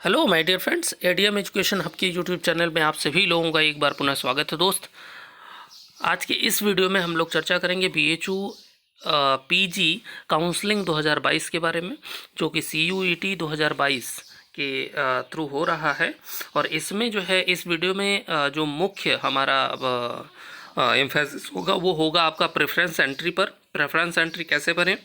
Hello my dear friends, ADM education hub की YouTube channel में आप सभी लोगों का एक बार पुनः स्वागत है। दोस्त, आज के इस वीडियो में हम लोग चर्चा करेंगे बीएचयू पीजी काउंसलिंग 2022 के बारे में, जो कि CUET 2022 के थ्रू हो रहा है। और इसमें जो है इस वीडियो में जो मुख्य हमारा एम्फेसिस होगा वो होगा आपका प्रेफरेंस एंट्री पर। प्रेफरेंस एंट्री कैसे भरें,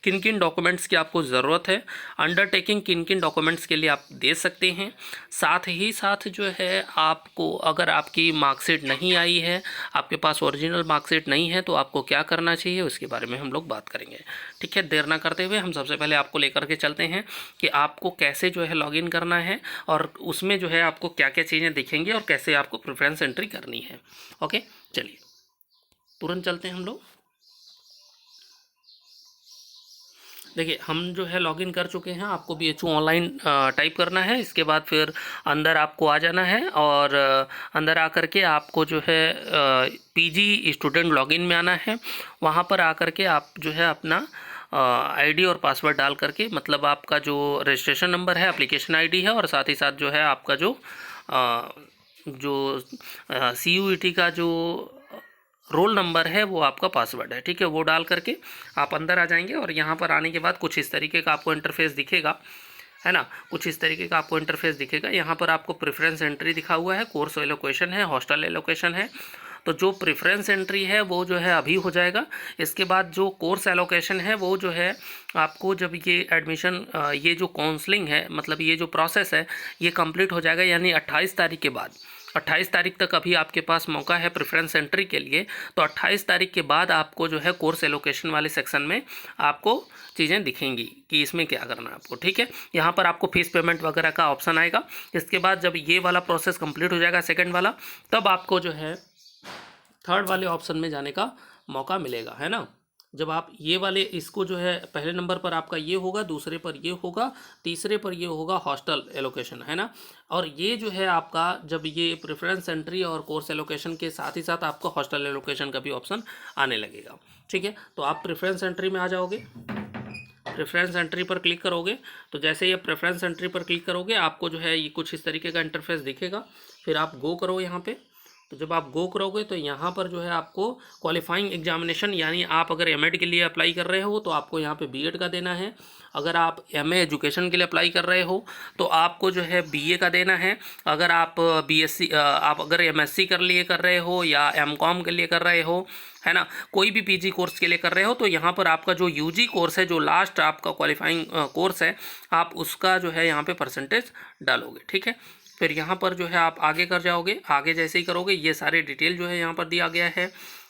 किन किन डॉक्यूमेंट्स की आपको ज़रूरत है, अंडरटेकिंग किन किन डॉक्यूमेंट्स के लिए आप दे सकते हैं। साथ ही साथ जो है आपको अगर आपकी मार्कशीट नहीं आई है, आपके पास ओरिजिनल मार्कशीट नहीं है, तो आपको क्या करना चाहिए उसके बारे में हम लोग बात करेंगे। ठीक है, देर ना करते हुए हम सबसे पहले आपको लेकर के चलते हैं कि आपको कैसे जो है लॉगिन करना है और उसमें जो है आपको क्या क्या चीज़ें दिखेंगी और कैसे आपको प्रेफरेंस एंट्री करनी है। ओके, चलिए तुरंत चलते हैं हम लोग। देखिए, हम जो है लॉगिन कर चुके हैं। आपको BHU ऑनलाइन टाइप करना है, इसके बाद फिर अंदर आपको आ जाना है और अंदर आकर के आपको जो है PG स्टूडेंट लॉगिन में आना है। वहाँ पर आकर के आप जो है अपना ID और पासवर्ड डाल करके, मतलब आपका जो रजिस्ट्रेशन नंबर है, एप्लीकेशन ID है, और साथ ही साथ जो है आपका जो CUET का जो रोल नंबर है वो आपका पासवर्ड है। ठीक है, वो डाल करके आप अंदर आ जाएंगे और यहाँ पर आने के बाद कुछ इस तरीके का आपको इंटरफेस दिखेगा, है ना। कुछ इस तरीके का आपको इंटरफेस दिखेगा। यहाँ पर आपको प्रेफरेंस एंट्री दिखा हुआ है, कोर्स एलोकेशन है, हॉस्टल एलोकेशन है। तो जो प्रेफरेंस एंट्री है वो जो है अभी हो जाएगा। इसके बाद जो कोर्स एलोकेशन है वो जो है आपको जब ये एडमिशन ये जो काउंसलिंग है, मतलब ये जो प्रोसेस है, ये कंप्लीट हो जाएगा, यानी 28 तारीख के बाद। 28 तारीख तक अभी आपके पास मौका है प्रेफरेंस एंट्री के लिए। तो 28 तारीख के बाद आपको जो है कोर्स एलोकेशन वाले सेक्शन में आपको चीज़ें दिखेंगी कि इसमें क्या करना है आपको। ठीक है, यहाँ पर आपको फीस पेमेंट वगैरह का ऑप्शन आएगा। इसके बाद जब ये वाला प्रोसेस कंप्लीट हो जाएगा, सेकंड वाला, तब आपको जो है थर्ड वाले ऑप्शन में जाने का मौका मिलेगा, है ना। जब आप ये वाले इसको जो है पहले नंबर पर आपका ये होगा, दूसरे पर ये होगा, तीसरे पर ये होगा हॉस्टल एलोकेशन, है ना। और ये जो है आपका जब ये प्रेफरेंस एंट्री और कोर्स एलोकेशन के साथ ही साथ आपको हॉस्टल एलोकेशन का भी ऑप्शन आने लगेगा। ठीक है, तो आप प्रेफरेंस एंट्री में आ जाओगे। प्रेफरेंस एंट्री पर क्लिक करोगे तो जैसे ये प्रेफरेंस एंट्री पर क्लिक करोगे आपको जो है ये कुछ इस तरीके का इंटरफेस दिखेगा। फिर आप गो करो यहाँ पे। तो जब आप गो करोगे तो यहाँ पर जो है आपको क्वालिफाइंग एग्जामिनेशन, यानी आप अगर एमएड के लिए अप्लाई कर रहे हो तो आपको यहाँ पे बीएड का देना है। अगर आप MA एजुकेशन के लिए अप्लाई कर रहे हो तो आपको जो है BA का देना है। अगर आप BSc आप अगर MSc कर लिए कर रहे हो या MCOM के लिए कर रहे हो, है ना, कोई भी PG कोर्स के लिए कर रहे हो, तो यहाँ पर आपका जो UG कोर्स है, जो लास्ट आपका क्वालिफाइंग कोर्स है, आप उसका जो है यहाँ पे परसेंटेज डालोगे। ठीक है, फिर यहाँ पर जो है आप आगे कर जाओगे। आगे जैसे ही करोगे ये सारे डिटेल जो है यहाँ पर दिया गया है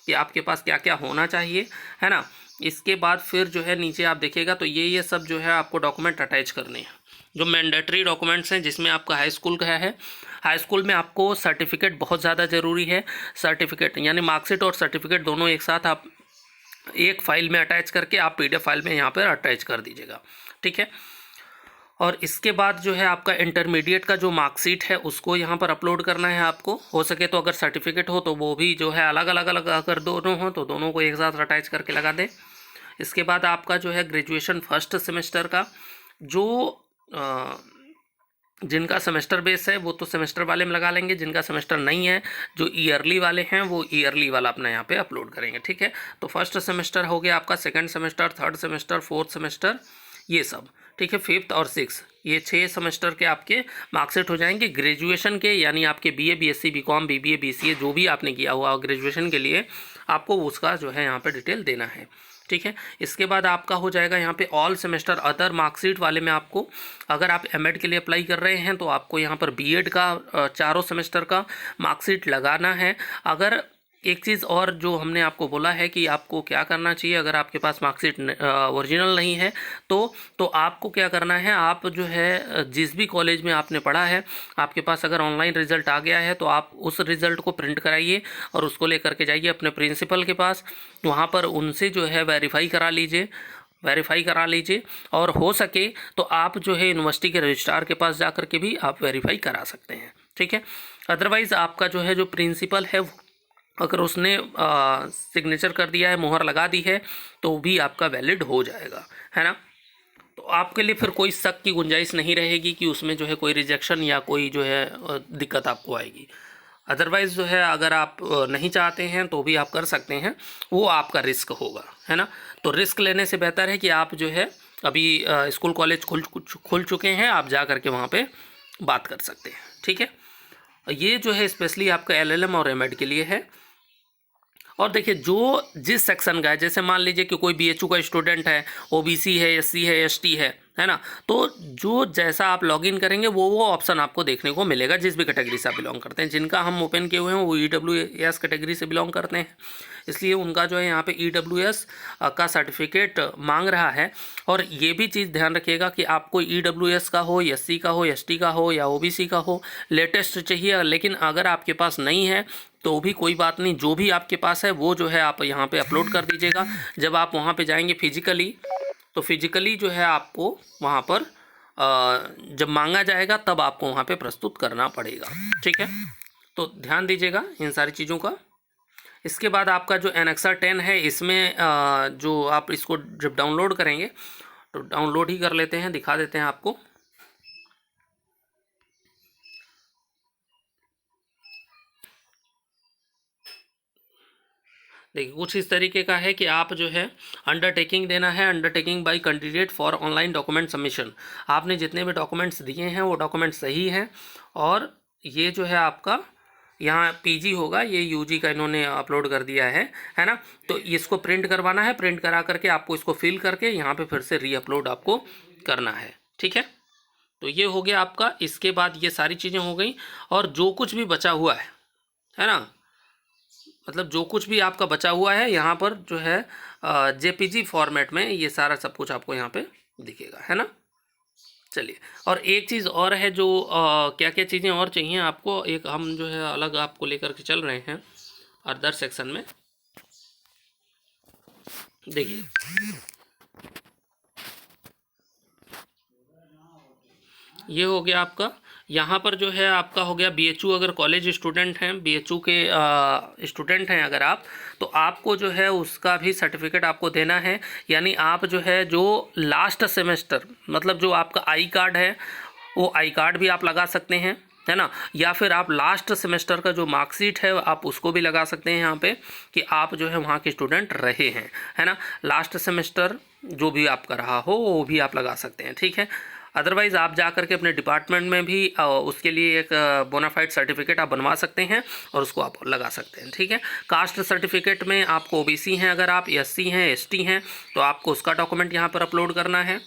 कि आपके पास क्या क्या होना चाहिए, है ना। इसके बाद फिर जो है नीचे आप देखिएगा तो ये सब जो है आपको डॉक्यूमेंट अटैच करने हैं, जो मैंडेटरी डॉक्यूमेंट्स हैं, जिसमें आपका हाई स्कूल का है। हाई स्कूल में आपको सर्टिफिकेट बहुत ज़्यादा ज़रूरी है। सर्टिफिकेट यानी मार्कशीट और सर्टिफिकेट दोनों एक साथ आप एक फाइल में अटैच करके आप PDF फाइल में यहाँ पर अटैच कर दीजिएगा। ठीक है, और इसके बाद जो है आपका इंटरमीडिएट का जो मार्कशीट है उसको यहाँ पर अपलोड करना है आपको। हो सके तो अगर सर्टिफिकेट हो तो वो भी जो है अलग अलग अलग, अगर दोनों हो तो दोनों को एक साथ अटैच करके लगा दें। इसके बाद आपका जो है ग्रेजुएशन फर्स्ट सेमेस्टर का जो जिनका सेमेस्टर बेस है वो तो सेमेस्टर वाले में लगा लेंगे, जिनका सेमेस्टर नहीं है, जो ईयरली वाले हैं, वो ईयरली वाला अपना यहाँ पे अपलोड करेंगे। ठीक है, तो फर्स्ट सेमेस्टर हो गया आपका, second semester, third semester, fourth semester, ये सब। ठीक है, फिफ्थ और सिक्स, ये 6 सेमेस्टर के आपके मार्कशीट हो जाएंगे ग्रेजुएशन के, यानी आपके BA BSc BCom BBA BCA जो भी आपने किया हुआ ग्रेजुएशन के लिए, आपको उसका जो है यहाँ पे डिटेल देना है। ठीक है, इसके बाद आपका हो जाएगा यहाँ पे ऑल सेमेस्टर अदर मार्कशीट वाले में आपको, अगर आप MEd के लिए अप्लाई कर रहे हैं तो आपको यहाँ पर BEd का चारों सेमेस्टर का मार्कशीट लगाना है। अगर एक चीज़ और जो हमने आपको बोला है कि आपको क्या करना चाहिए, अगर आपके पास मार्कशीट ओरिजिनल नहीं है तो आपको क्या करना है, आप जो है जिस भी कॉलेज में आपने पढ़ा है, आपके पास अगर ऑनलाइन रिज़ल्ट आ गया है तो आप उस रिज़ल्ट को प्रिंट कराइए और उसको लेकर के जाइए अपने प्रिंसिपल के पास। वहाँ पर उनसे जो है वेरीफाई करा लीजिए और हो सके तो आप जो है यूनिवर्सिटी के रजिस्ट्रार के पास जा कर के भी आप वेरीफाई करा सकते हैं। ठीक है, अदरवाइज़ आपका जो है जो प्रिंसिपल है अगर उसने सिग्नेचर कर दिया है, मोहर लगा दी है, तो भी आपका वैलिड हो जाएगा, है ना। तो आपके लिए फिर कोई शक की गुंजाइश नहीं रहेगी कि उसमें जो है कोई रिजेक्शन या कोई जो है दिक्कत आपको आएगी। अदरवाइज़ जो है अगर आप नहीं चाहते हैं तो भी आप कर सकते हैं, वो आपका रिस्क होगा, है ना। तो रिस्क लेने से बेहतर है कि आप जो है अभी स्कूल कॉलेज खुल चुके हैं, आप जा कर के वहाँ पे बात कर सकते हैं, ठीक है। ये जो है स्पेशली आपका एलएलएम और एमएड के लिए है। और देखिए जो जिस सेक्शन का है, जैसे मान लीजिए कि कोई बीएचयू का स्टूडेंट है, ओबीसी है, एससी है, एसटी है ना, तो जो जैसा आप लॉगिन करेंगे वो ऑप्शन आपको देखने को मिलेगा जिस भी कैटेगरी से आप बिलोंग करते हैं। जिनका हम ओपन किए हुए हैं वो ईडब्ल्यूएस कैटेगरी से बिलोंग करते हैं, इसलिए उनका जो है यहाँ पे ईडब्ल्यूएस का सर्टिफिकेट मांग रहा है। और ये भी चीज़ ध्यान रखिएगा कि आपको ईडब्ल्यूएस का हो, एससी का हो, एसटी का हो या ओबीसी का हो, लेटेस्ट चाहिए। लेकिन अगर आपके पास नहीं है तो भी कोई बात नहीं, जो भी आपके पास है वो जो है आप यहाँ पे अपलोड कर दीजिएगा। जब आप वहाँ पे जाएंगे फिजिकली, तो फिजिकली जो है आपको वहाँ पर जब मांगा जाएगा तब आपको वहाँ पे प्रस्तुत करना पड़ेगा, ठीक है। तो ध्यान दीजिएगा इन सारी चीज़ों का। इसके बाद आपका जो एनेक्सर 10 है, इसमें जो आप इसको जब डाउनलोड करेंगे तो डाउनलोड ही कर लेते हैं, दिखा देते हैं आपको। देखिए कुछ इस तरीके का है कि आप जो है अंडरटेकिंग देना है, undertaking bye candidate for online document submission. आपने जितने भी डॉक्यूमेंट्स दिए हैं वो डॉक्यूमेंट्स सही हैं। और ये जो है आपका यहाँ पीजी होगा, ये यूजी का इन्होंने अपलोड कर दिया है ना। तो इसको प्रिंट करवाना है, प्रिंट करा करके आपको इसको फिल करके यहाँ पे फिर से रीअपलोड आपको करना है, ठीक है। तो ये हो गया आपका। इसके बाद ये सारी चीज़ें हो गई, और जो कुछ भी बचा हुआ है ना, मतलब जो कुछ भी आपका बचा हुआ है यहाँ पर जो है जेपीजी फॉर्मेट में ये सारा सब कुछ आपको यहाँ पे दिखेगा, है ना। चलिए, और एक चीज़ और है जो क्या क्या चीज़ें और चाहिए आपको, एक हम जो है अलग आपको लेकर के चल रहे हैं अदर सेक्शन में। देखिए ये हो गया आपका, यहाँ पर जो है आपका हो गया बीएचयू। अगर कॉलेज स्टूडेंट हैं, बीएचयू के स्टूडेंट हैं अगर आप, तो आपको जो है उसका भी सर्टिफिकेट आपको देना है। यानी आप जो है जो लास्ट सेमेस्टर, मतलब जो आपका आई कार्ड है वो आई कार्ड भी आप लगा सकते हैं, है ना। या फिर आप लास्ट सेमेस्टर का जो मार्कशीट है आप उसको भी लगा सकते हैं यहाँ पे कि आप जो है वहाँ के स्टूडेंट रहे हैं, है ना। लास्ट सेमेस्टर जो भी आपका रहा हो वो भी आप लगा सकते हैं, ठीक है। अदरवाइज़ आप जा कर के अपने डिपार्टमेंट में भी उसके लिए एक बोनाफाइड सर्टिफिकेट आप बनवा सकते हैं और उसको आप लगा सकते हैं, ठीक है। कास्ट सर्टिफिकेट में आपको ओबीसी हैं, अगर आप एससी हैं, एसटी हैं, तो आपको उसका डॉक्यूमेंट यहाँ पर अपलोड करना है।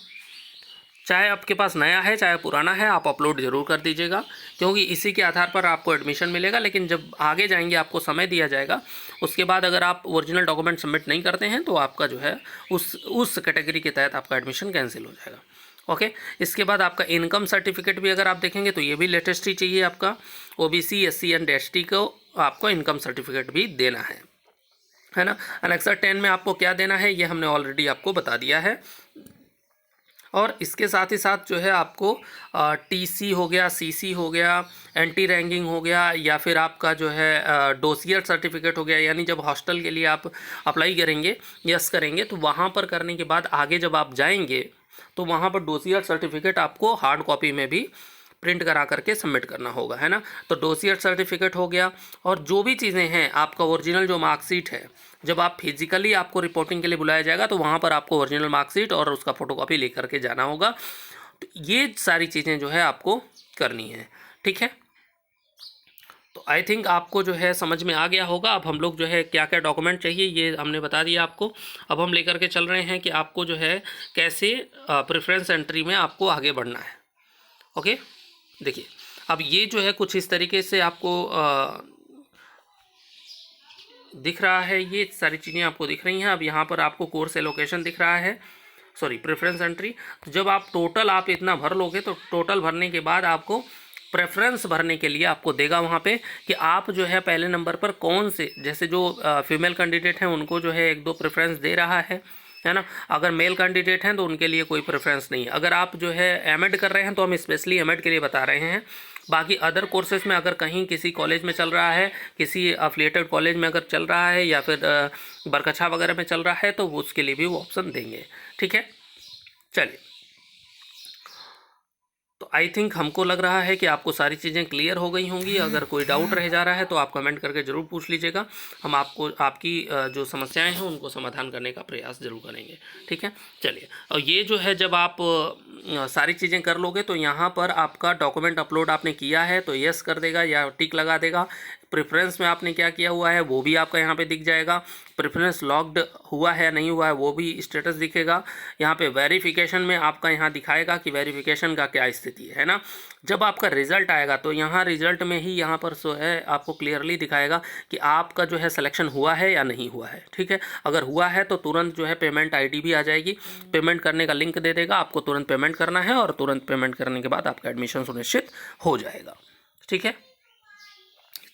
चाहे आपके पास नया है चाहे पुराना है, आप अपलोड ज़रूर कर दीजिएगा, क्योंकि इसी के आधार पर आपको एडमिशन मिलेगा। लेकिन जब आगे जाएंगे आपको समय दिया जाएगा, उसके बाद अगर आप ओरिजिनल डॉक्यूमेंट सबमिट नहीं करते हैं तो आपका जो है उस कैटेगरी के तहत आपका एडमिशन कैंसिल हो जाएगा, ओके। इसके बाद आपका इनकम सर्टिफिकेट भी अगर आप देखेंगे तो ये भी लेटेस्ट ही चाहिए आपका। ओबीसी, एससी एंड एसटी को आपको इनकम सर्टिफिकेट भी देना है ना। एनेक्सर 10 में आपको क्या देना है ये हमने ऑलरेडी आपको बता दिया है। और इसके साथ ही साथ जो है आपको टीसी हो गया, सीसी हो गया, एंटी रैंकिंग हो गया, या फिर आपका जो है डोसियर सर्टिफिकेट हो गया। यानी जब हॉस्टल के लिए आप अप्लाई करेंगे, यस करेंगे, तो वहाँ पर करने के बाद आगे जब आप जाएंगे तो वहाँ पर डोसियर सर्टिफिकेट आपको हार्ड कॉपी में भी प्रिंट करा करके सबमिट करना होगा, है ना। तो डोसियर सर्टिफिकेट हो गया। और जो भी चीज़ें हैं, आपका ओरिजिनल जो मार्कशीट है, जब आप फिजिकली आपको रिपोर्टिंग के लिए बुलाया जाएगा तो वहाँ पर आपको ओरिजिनल मार्कशीट और उसका फ़ोटोकॉपी लेकर के जाना होगा। तो ये सारी चीज़ें जो है आपको करनी है, ठीक है। तो आई थिंक आपको जो है समझ में आ गया होगा। अब हम लोग जो है क्या क्या डॉक्यूमेंट चाहिए ये हमने बता दिया आपको। अब हम लेकर के चल रहे हैं कि आपको जो है कैसे प्रेफरेंस एंट्री में आपको आगे बढ़ना है, ओके। देखिए अब ये जो है कुछ इस तरीके से आपको दिख रहा है, ये सारी चीज़ें आपको दिख रही हैं। अब यहाँ पर आपको कोर्स एलोकेशन दिख रहा है, सॉरी प्रेफरेंस एंट्री। तो जब आप टोटल आप इतना भर लोगे तो टोटल भरने के बाद आपको प्रेफरेंस भरने के लिए आपको देगा वहाँ पे कि आप जो है पहले नंबर पर कौन से, जैसे जो फीमेल कैंडिडेट हैं उनको जो है 1-2 प्रेफरेंस दे रहा है ना। अगर मेल कैंडिडेट हैं तो उनके लिए कोई प्रेफरेंस नहीं है। अगर आप जो है एमएड कर रहे हैं तो हम स्पेशली एमएड के लिए बता रहे हैं। बाकी अदर कोर्सेज में अगर कहीं किसी कॉलेज में चल रहा है, किसी अफिलिएटेड कॉलेज में अगर चल रहा है, या फिर बरकच्छा वगैरह में चल रहा है, तो वो उसके लिए भी वो ऑप्शन देंगे, ठीक है। चलिए तो आई थिंक हमको लग रहा है कि आपको सारी चीज़ें क्लियर हो गई होंगी। अगर कोई डाउट रह जा रहा है तो आप कमेंट करके ज़रूर पूछ लीजिएगा। हम आपको आपकी जो समस्याएं हैं उनको समाधान करने का प्रयास ज़रूर करेंगे। ठीक है, चलिए। और ये जो है जब आप सारी चीज़ें कर लोगे तो यहाँ पर आपका डॉक्यूमेंट अपलोड आपने किया है तो यस कर देगा या टिक लगा देगा। प्रेफरेंस में आपने क्या किया हुआ है वो भी आपका यहाँ पे दिख जाएगा। प्रेफरेंस लॉक्ड हुआ है नहीं हुआ है वो भी स्टेटस दिखेगा। यहाँ पे वेरिफिकेशन में आपका यहाँ दिखाएगा कि वेरिफिकेशन का क्या स्थिति है ना। जब आपका रिज़ल्ट आएगा तो यहाँ रिज़ल्ट में ही यहाँ पर जो है आपको क्लियरली दिखाएगा कि आपका जो है सिलेक्शन हुआ है या नहीं हुआ है। ठीक है, अगर हुआ है तो तुरंत जो है पेमेंट आईडी भी आ जाएगी। पेमेंट करने का लिंक दे देगा, आपको तुरंत पेमेंट करना है और तुरंत पेमेंट करने के बाद आपका एडमिशन सुनिश्चित हो जाएगा। ठीक है,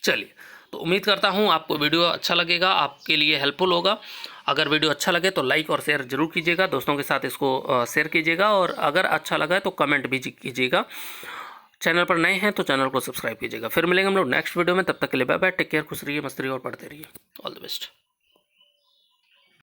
चलिए। तो उम्मीद करता हूँ आपको वीडियो अच्छा लगेगा, आपके लिए हेल्पफुल होगा। अगर वीडियो अच्छा लगे तो लाइक और शेयर जरूर कीजिएगा, दोस्तों के साथ इसको शेयर कीजिएगा और अगर अच्छा लगा है तो कमेंट भी कीजिएगा। चैनल पर नए हैं तो चैनल को सब्सक्राइब कीजिएगा। फिर मिलेंगे हम लोग नेक्स्ट वीडियो में, तब तक के लिए बाय बाय, टेक केयर, खुश रहिए, मस्त रहिए और पढ़ते रहिए। All the best.